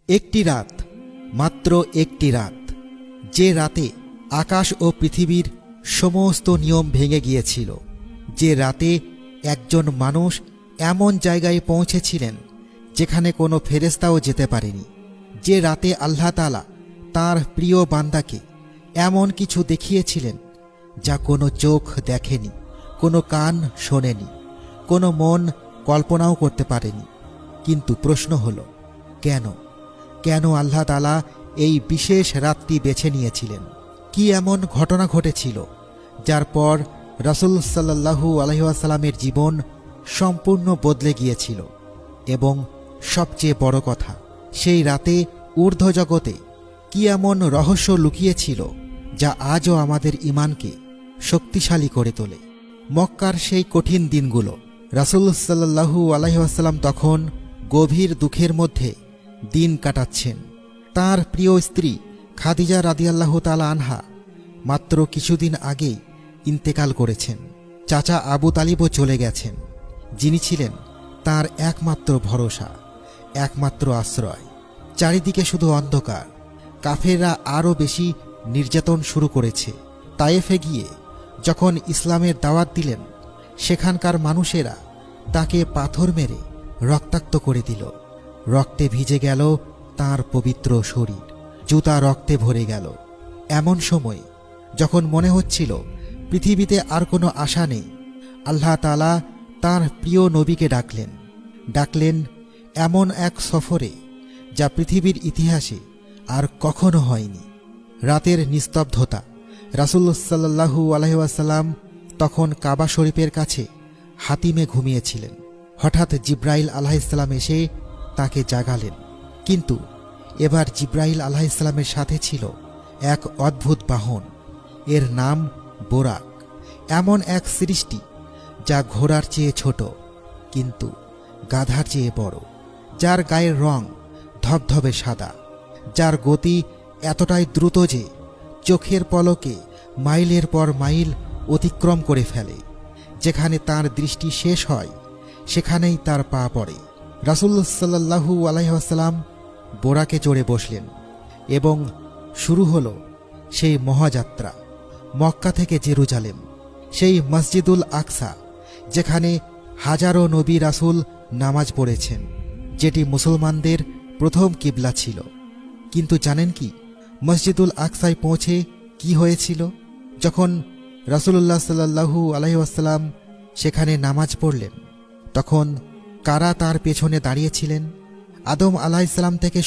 একটি রাত, মাত্র একটি রাত, যে রাতে আকাশ ও পৃথিবীর সমস্ত নিয়ম ভেঙে গিয়েছিল, যে রাতে একজন মানুষ এমন জায়গায় পৌঁছেছিলেন যেখানে কোনো ফেরেশতাও যেতে পারেনি, যে রাতে আল্লাহ তাআলা তাঁর প্রিয় বান্দাকে এমন কিছু দেখিয়েছিলেন যা কোনো চোখ দেখেনি, কোনো কান শোনেনি, কোনো মন কল্পনাও করতে পারেনি। কিন্তু প্রশ্ন হলো, কেন কেন আল্লাহ তাআলা এই বিশেষ রাতটি বেছে নিয়েছিলেন? কি এমন ঘটনা ঘটেছিল যার পর রাসূল সাল্লাল্লাহু আলাইহি ওয়াসাল্লামের জীবন সম্পূর্ণ বদলে গিয়েছিল? এবং সবচেয়ে বড় কথা, সেই রাতে ঊর্ধ্বজগতে কি এমন রহস্য লুকিয়েছিল যা আজও আমাদের ঈমানকে শক্তিশালী করে তোলে? মক্কার সেই কঠিন দিনগুলো, রাসূল সাল্লাল্লাহু আলাইহি ওয়াসাল্লাম তখন গভীর দুঃখের মধ্যে দিন কাটাচ্ছেন। তার প্রিয় স্ত্রী খাদিজা রাদিয়াল্লাহু তাআলা আনহা মাত্র কিছুদিন আগেই ইন্তেকাল করেছেন। চাচা আবু তালিবও চলে গেছেন, যিনি ছিলেন তার একমাত্র ভরসা, একমাত্র আশ্রয়। চারিদিকে শুধু অন্ধকার। কাফেররা আরও বেশি নির্যাতন শুরু করেছে। তায়েফে গিয়ে যখন ইসলামের দাওয়াত দিলেন, সেখানকার মানুষেরা তাকে পাথর মেরে রক্তাক্ত করে দিল। রক্তে ভিজে গেল তার পবিত্র শরীর, জুতা রক্তে ভরে গেল। এমন সময় যখন মনে হচ্ছিল পৃথিবীতে আর কোনো আশা নেই, আল্লাহ তাআলা তাঁর প্রিয় নবীকে ডাকলেন এমন এক সফরে যা পৃথিবীর ইতিহাসে আর কখনো হয়নি। রাতের নিস্তব্ধতা। রাসূল সাল্লাল্লাহু আলাইহি ওয়াসাল্লাম তখন কাবা শরীফের কাছে হাতিমে ঘুমিয়েছিলেন। হঠাৎ জিব্রাইল আলাইহিসসালাম এসে তাকে জাগালেন। কিন্তু এবার জিব্রাইল আলাইহিসসালামের সাথে ছিল এক অদ্ভুত বাহন। এর নাম বোরাক। এমন এক সৃষ্টি যা ঘোড়ার চেয়ে ছোট কিন্তু গাধার চেয়ে বড়, যার গায়ের রং ধবধবে সাদা, যার গতি এতটাই দ্রুত যে চোখের পলকে মাইলের পর মাইল অতিক্রম করে ফেলে। যেখানে তার দৃষ্টি শেষ হয় সেখানেই তার পা পড়ে। রাসূল সাল্লাল্লাহু আলাইহি ওয়াসাল্লাম বোরাকে চড়ে বসলেন এবং শুরু হলো সেই মহাযাত্রা। মক্কা থেকে জেরুজালেম, সেই মসজিদুল আকসা যেখানে হাজারো নবী রাসূল নামাজ পড়েছেন, যেটি মুসলমানদের প্রথম কিবলা ছিল। কিন্তু জানেন কি, মসজিদুল আকসায় পৌঁছে কি হয়েছিল? যখন রাসূলুল্লাহ সাল্লাল্লাহু আলাইহি ওয়াসাল্লাম সেখানে নামাজ পড়লেন, তখন কারা তার পেছনে দাঁড়িয়েছিলেন? আদম আলাইহিস সালাম থেকে